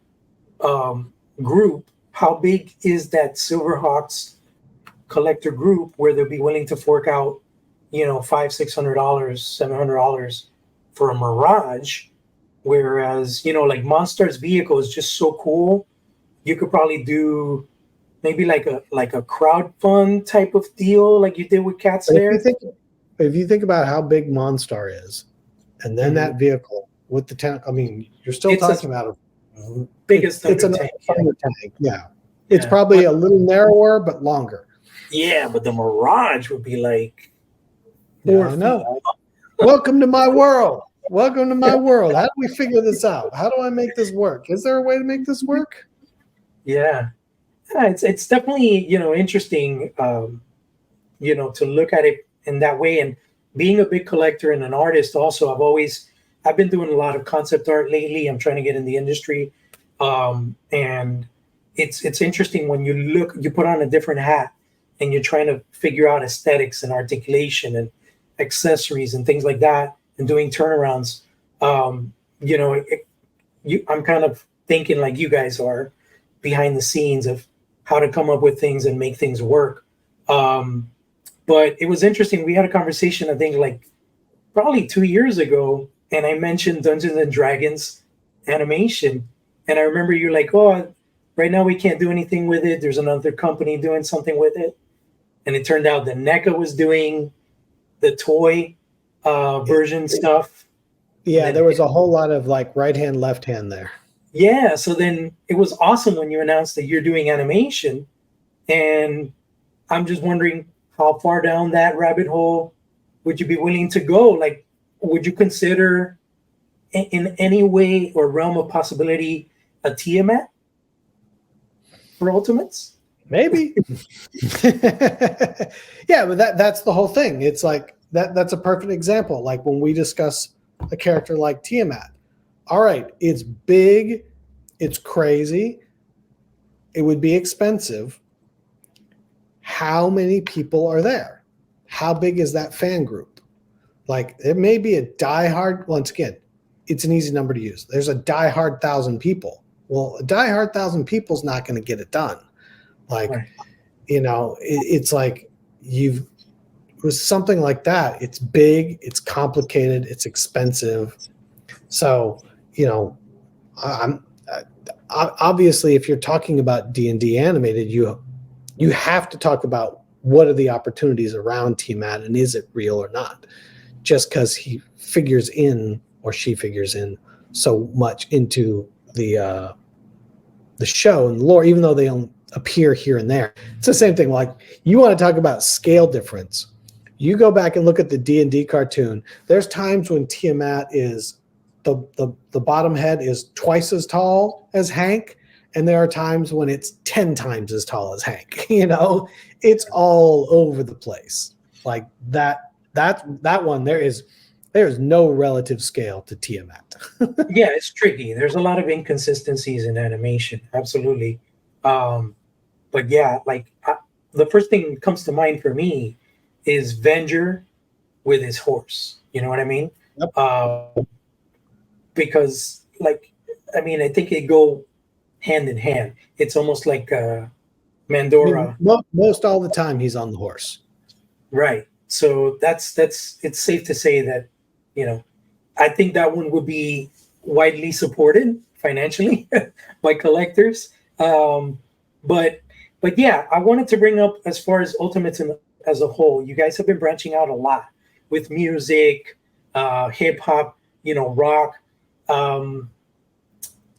group. How big is that Silverhawks collector group where they'll be willing to fork out, $500, $600, $700 for a Mirage? Whereas, like Monsters vehicle is just so cool. You could probably do maybe like a crowd fund type of deal, like you did with Cat's Lair. If you think about how big Monstar is, and then that vehicle with the tank, I mean, you're still talking about biggest it's a tank. tank. Yeah. It's probably a little narrower but longer. Yeah, but the Mirage would be like 4 feet. No. Welcome to my world. Welcome to my world. How do we figure this out? How do I make this work? Is there a way to make this work? Yeah, it's definitely interesting. To look at it in that way, and being a big collector and an artist, also, I've been doing a lot of concept art lately. I'm trying to get in the industry, and it's interesting when you put on a different hat, and you're trying to figure out aesthetics and articulation and accessories and things like that, and doing turnarounds. I'm kind of thinking like you guys are behind the scenes of how to come up with things and make things work. But it was interesting. We had a conversation, I think, like probably 2 years ago, and I mentioned Dungeons and Dragons animation. And I remember you're like, oh, right now we can't do anything with it. There's another company doing something with it. And it turned out that NECA was doing the toy version stuff. Yeah, there was a whole lot of like right hand, left hand there. Yeah, so then it was awesome when you announced that you're doing animation. And I'm just wondering, how far down that rabbit hole would you be willing to go? Like, would you consider in any way or realm of possibility a Tiamat for Ultimates? Maybe. Yeah, but that's the whole thing. It's like that's a perfect example. Like when we discuss a character like Tiamat. All right, it's big, it's crazy, it would be expensive. How many people are there? How big is that fan group? Like, it may be a diehard, once again, it's an easy number to use. There's a diehard 1,000 people. Well, a diehard 1,000 people is not going to get it done. Like, Right. it's like with something like that, it's big, it's complicated, it's expensive. So, you know, I'm obviously, if you're talking about D&D animated, you have to talk about what are the opportunities around TMAT and is it real or not? Just because he figures in or she figures in so much into the show and the lore, even though they don't appear here and there. It's the same thing. Like, you want to talk about scale difference. You go back and look at the D&D cartoon. There's times when Tiamat is the bottom head is twice as tall as Hank, and there are times when it's 10 times as tall as Hank. You know, it's all over the place. Like that one, there's no relative scale to Tiamat. Yeah, it's tricky. There's a lot of inconsistencies in animation. Absolutely. But yeah, like the first thing that comes to mind for me is Venger with his horse. You know what I mean? Yep. Because, like, I mean, I think they go hand in hand. It's almost like Mandora. I mean, most all the time he's on the horse. Right. So that's it's safe to say that, you know, I think that one would be widely supported financially by collectors. But yeah, I wanted to bring up, as far as Ultimates as a whole, you guys have been branching out a lot with music, hip hop, you know, rock.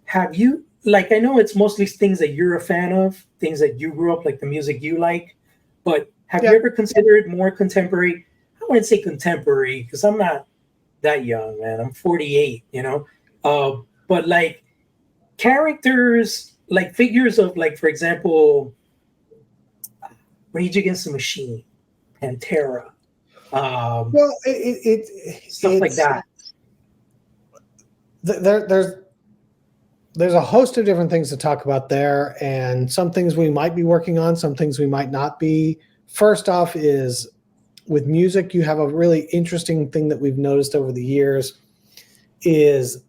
Have you, like, I know it's mostly things that you're a fan of, things that you grew up, like the music you like, but have you ever considered more contemporary? I wouldn't say contemporary because I'm not that young, man. I'm 48, you know. But like characters, like figures of, like, for example, Rage Against the Machine, Pantera, well, stuff like that. There's a host of different things to talk about there, and some things we might be working on, some things we might not be. First off is with music, you have a really interesting thing that we've noticed over the years is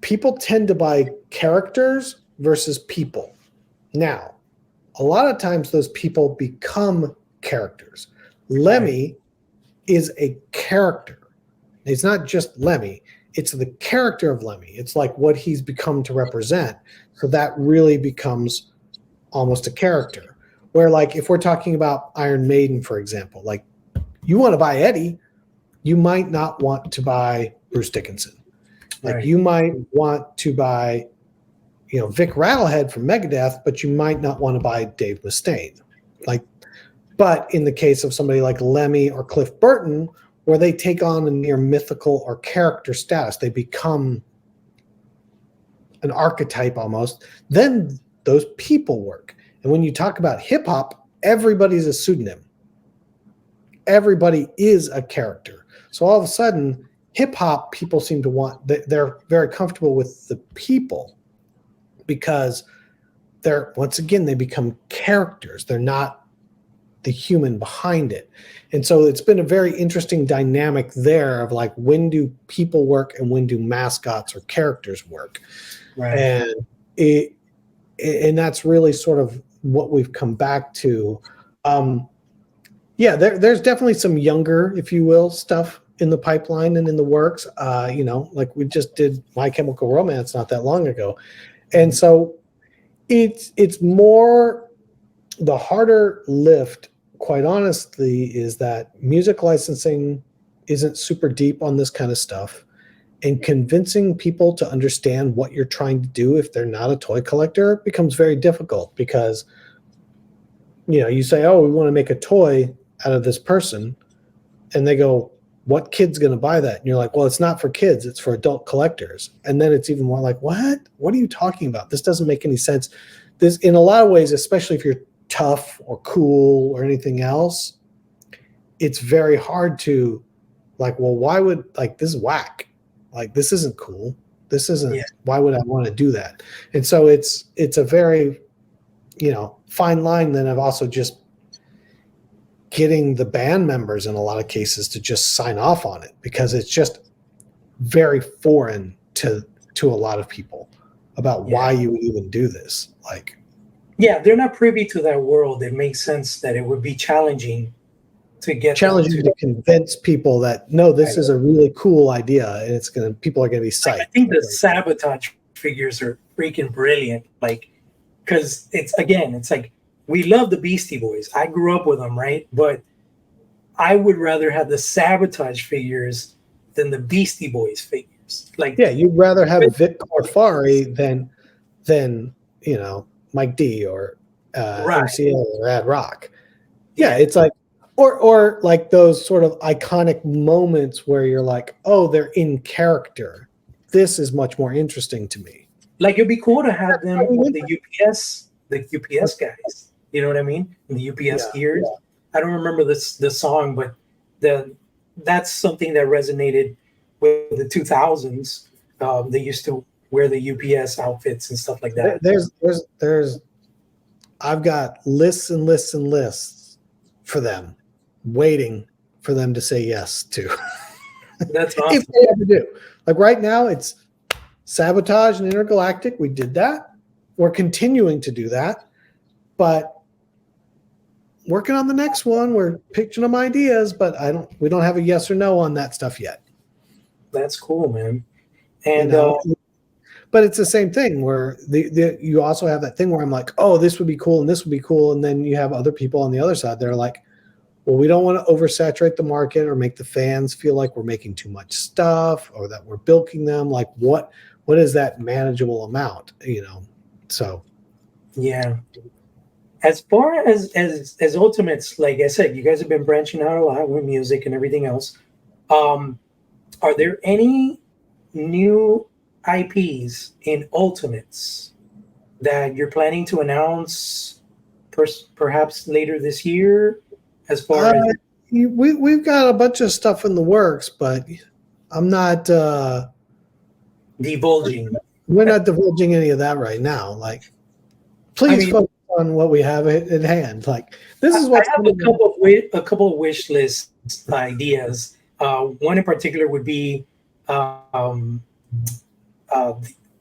people tend to buy characters versus people. Now, a lot of times those people become characters. Lemmy is a character. It's not just Lemmy. It's the character of Lemmy. It's like what he's become to represent. So that really becomes almost a character. Where, like, if we're talking about Iron Maiden, for example, like, you want to buy Eddie, you might not want to buy Bruce Dickinson. Like, you might want to buy, you know, Vic Rattlehead from Megadeth, but you might not want to buy Dave Mustaine. Like, but in the case of somebody like Lemmy or Cliff Burton, where they take on a near mythical or character status, they become an archetype almost, then those people work. And when you talk about hip hop, everybody's a pseudonym. Everybody is a character. So all of a sudden, hip hop people seem to want, they're very comfortable with the people because once again, they become characters. They're not the human behind it. And so it's been a very interesting dynamic there of, like, when do people work and when do mascots or characters work? And that's really sort of what we've come back to. There's definitely some younger, if you will, stuff in the pipeline and in the works. You know, like we just did My Chemical Romance not that long ago. And so it's more, the harder lift, quite honestly, is that music licensing isn't super deep on this kind of stuff, and convincing people to understand what you're trying to do if they're not a toy collector becomes very difficult because, you know, you say, oh, we want to make a toy out of this person, and they go, what kid's going to buy that? And you're like, well, it's not for kids, it's for adult collectors. And then it's even more like, what are you talking about? This doesn't make any sense. This, in a lot of ways, especially if you're tough or cool or anything else, it's very hard to, like, well, why would, like, this is whack, like, this isn't cool, this isn't, why would I want to do that? And so it's a very, you know, fine line. Then I've also just getting the band members in a lot of cases to just sign off on it because it's just very foreign to a lot of people about why you would even do this. Like, Yeah, they're not privy to that world. It makes sense that it would be challenging to get them Challenging to. to convince people that no, this Right. is a really cool idea, and people are gonna be Like, I psyched. think the sabotage figures are freaking brilliant. Like, because it's like we love the Beastie Boys. I grew up with them, right? But I would rather have the sabotage figures than the Beastie Boys figures. Like, Yeah, you'd rather have Vic Corfari than Mike D or right? MCL or Ad Rock. Yeah, Yeah, it's like or like those sort of iconic moments where you're like, oh, they're in character. This is much more interesting to me. like it'd be cool to have them I with mean, the UPS guys. You know what I mean? The UPS yeah, gears. I don't remember the song, but the that's something that resonated with the 2000s. They used to wear the UPS outfits and stuff like that. there's I've got lists and lists and lists for them, waiting for them to say yes to. That's If awesome. they ever do. Like right now, it's Sabotage and Intergalactic. We did that. We're continuing to do that, but working on the next one. We're pitching them ideas, but we don't have a yes or no on that stuff yet. That's cool, man. You And know, but it's the same thing where you also have that thing where I'm like, oh, this would be cool and this would be cool, and then you have other people on the other side that are like, well, we don't want to oversaturate the market or make the fans feel like we're making too much stuff or that we're bilking them. Like, what is that manageable amount? So yeah, as far as Ultimates, like I said, you guys have been branching out a lot with music and everything else. Um, are there any new IPs in Ultimates that you're planning to announce perhaps later this year? As far as we've got a bunch of stuff in the works, but I'm not. divulging, We're not divulging any of that right now. Like, please focus on what we have at hand. Like, this is what's I have a couple of wish list ideas. One in particular would be um, uh,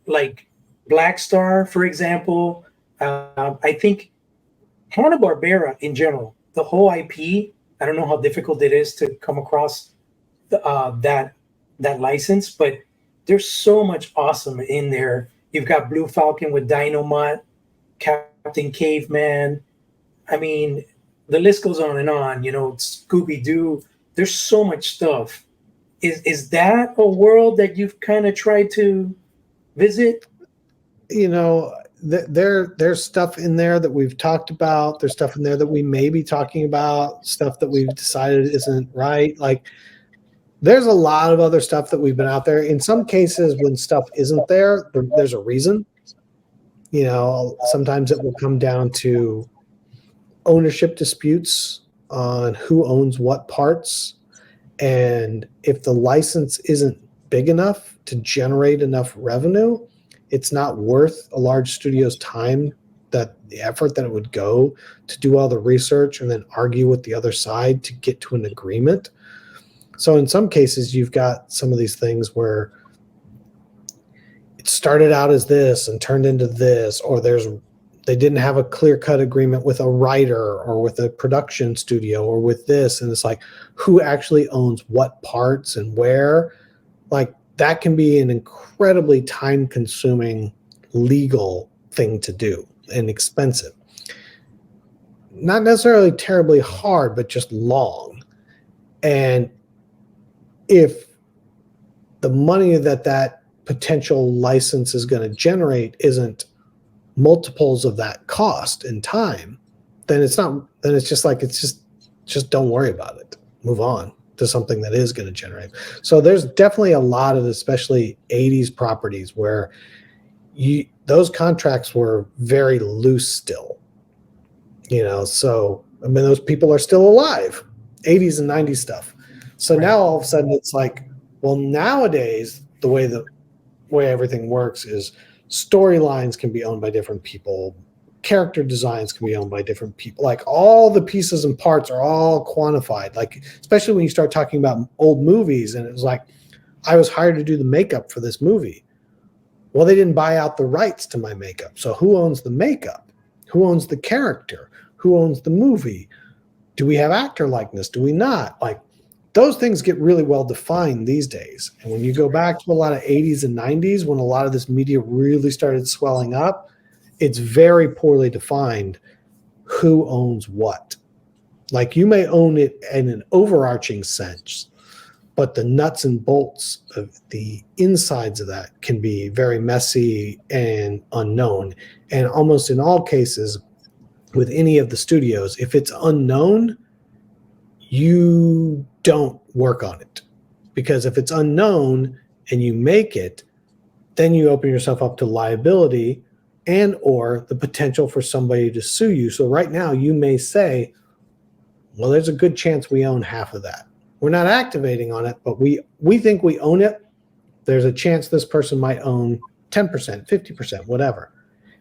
like Black Star, for example. I think Hanna-Barbera in general, the whole IP. I don't know how difficult it is to come across that license, but there's so much awesome in there. You've got Blue Falcon with Dynamite, Captain Caveman. I mean, the list goes on and on. Scooby-Doo. There's so much stuff. Is that a world that you've kind of tried to visit? There's stuff in there that we've talked about. There's stuff in there that we may be talking about, stuff that we've decided isn't right. Like, there's a lot of other stuff that we've been out there. In some cases, when stuff isn't there's a reason. Sometimes it will come down to ownership disputes on who owns what parts. And if the license isn't big enough to generate enough revenue, it's not worth a large studio's time, that the effort that it would go to do all the research and then argue with the other side to get to an agreement. So in some cases, you've got some of these things where it started out as this and turned into this, or they didn't have a clear-cut agreement with a writer or with a production studio or with this. And it's like, who actually owns what parts and where? Like, that can be an incredibly time-consuming legal thing to do and expensive. Not necessarily terribly hard, but just long. And if the money that potential license is going to generate isn't multiples of that cost and time, then it's just don't worry about it. Move on to something that is going to generate. So there's definitely a lot of, especially 80s properties, where those contracts were very loose still. So I mean, those people are still alive, 80s and 90s stuff. So now all of a sudden it's like, well, nowadays the way everything works is storylines can be owned by different people, character designs can be owned by different people. Like, all the pieces and parts are all quantified. Like, especially when you start talking about old movies, and it was like, I was hired to do the makeup for this movie. Well, they didn't buy out the rights to my makeup. So who owns the makeup? Who owns the character? Who owns the movie? Do we have actor likeness? Do we not? Like, those things get really well defined these days. And when you go back to a lot of 80s and 90s, when a lot of this media really started swelling up, it's very poorly defined who owns what. Like, you may own it in an overarching sense, but the nuts and bolts of the insides of that can be very messy and unknown. And almost in all cases, with any of the studios, if it's unknown, you don't work on it. Because if it's unknown and you make it, then you open yourself up to liability and or the potential for somebody to sue you. So right now you may say, well, there's a good chance we own half of that. We're not activating on it, but we think we own it. There's a chance this person might own 10%, 50%, whatever.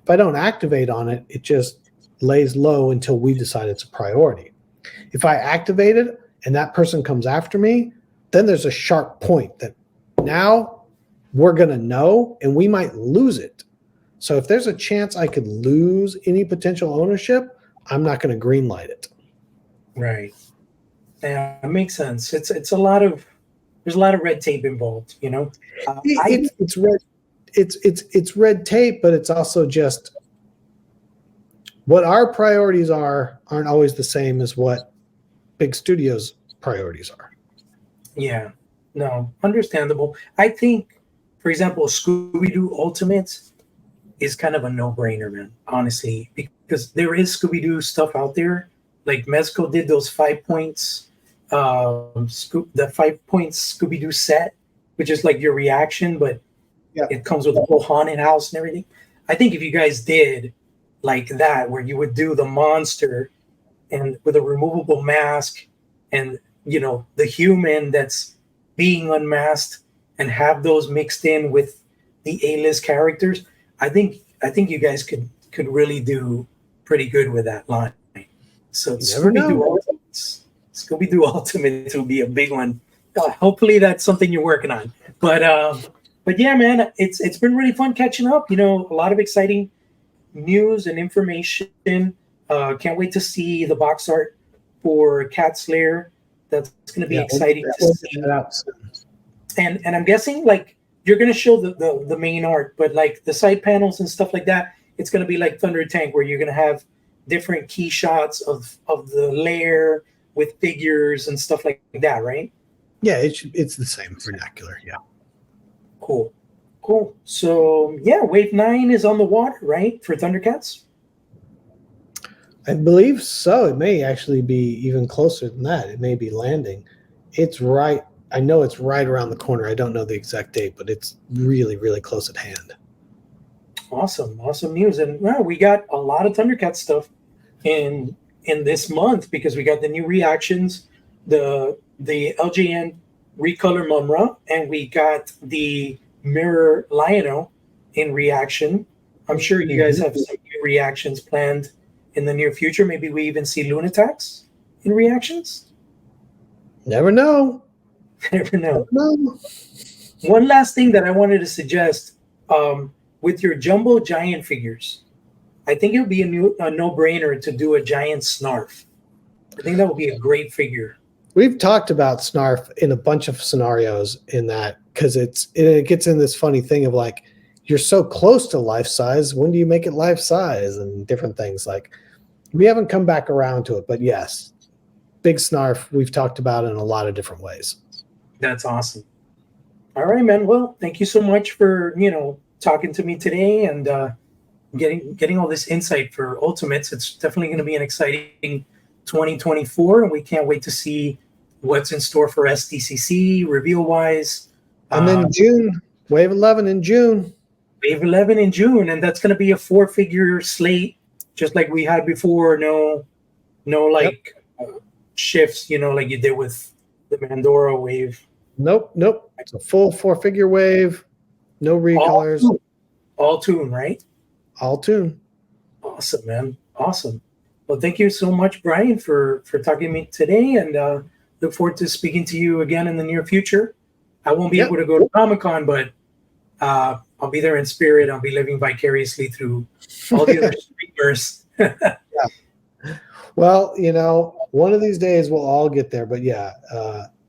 If I don't activate on it, it just lays low until we decide it's a priority. If I activate it and that person comes after me, then there's a sharp point that now we're going to know and we might lose it. So if there's a chance I could lose any potential ownership, I'm not going to greenlight it. Right. Yeah, it makes sense. It's a lot of there's a lot of red tape involved, you know. It's red tape, but it's also just what our priorities aren't always the same as what big studios' priorities are. Yeah, no, understandable. I think, for example, Scooby-Doo Ultimate is kind of a no-brainer, man, honestly, because there is Scooby-Doo stuff out there. Like Mezco did those 5 points, the 5 points Scooby-Doo set, which is like your reaction, but it comes with a whole haunted house and everything. I think if you guys did like that, where you would do the monster and with a removable mask and, you know, the human that's being unmasked and have those mixed in with the A-list characters, I think you guys could really do pretty good with that line. So Scooby-Doo Ultimate will be a big one. Hopefully that's something you're working on. But yeah, man, it's been really fun catching up. You know, a lot of exciting news and information. Can't wait to see the box art for Cat Slayer. That's going to be exciting to see. And I'm guessing like you're going to show the main art, but like the side panels and stuff like that, it's going to be like Thunder Tank, where you're going to have different key shots of the lair with figures and stuff like that, right? Yeah, it's the same vernacular. Yeah. Cool. So yeah, Wave 9 is on the water, right, for Thundercats? I believe so. It may actually be even closer than that. It may be landing. It's right. I know it's right around the corner. I don't know the exact date, but it's really, really close at hand. Awesome news. And well, we got a lot of Thundercats stuff in this month because we got the new reactions, the LJN recolor Mumra, and we got the Mirror Lion-O in reaction. I'm sure you guys have some new reactions planned in the near future. Maybe we even see Lunatax in reactions. Never know. One last thing that I wanted to suggest, with your jumbo giant figures, I think it would be a no-brainer to do a giant Snarf. I think that would be a great figure. We've talked about Snarf in a bunch of scenarios in that, because it gets in this funny thing of like, you're so close to life size. When do you make it life size and different things? Like, we haven't come back around to it, but yes, big Snarf we've talked about in a lot of different ways. That's awesome. All right, man. Well, thank you so much for, talking to me today and getting all this insight for Ultimates. It's definitely going to be an exciting 2024, and we can't wait to see what's in store for SDCC reveal-wise. And then June, Wave 11 in June. Wave 11 in June, and that's going to be a 4-figure slate, just like we had before. No shifts, like you did with the Mandora wave. Nope. It's a full 4-figure wave. No recolors. All tune, right? All tune. Awesome, man. Awesome. Well, thank you so much, Brian, for talking to me today, and look forward to speaking to you again in the near future. I won't be able to go to Comic-Con, but I'll be there in spirit. I'll be living vicariously through all the other streamers Well, one of these days we'll all get there. But yeah,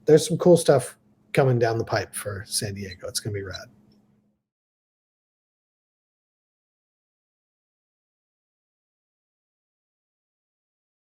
there's some cool stuff coming down the pipe for San Diego. It's going to be rad.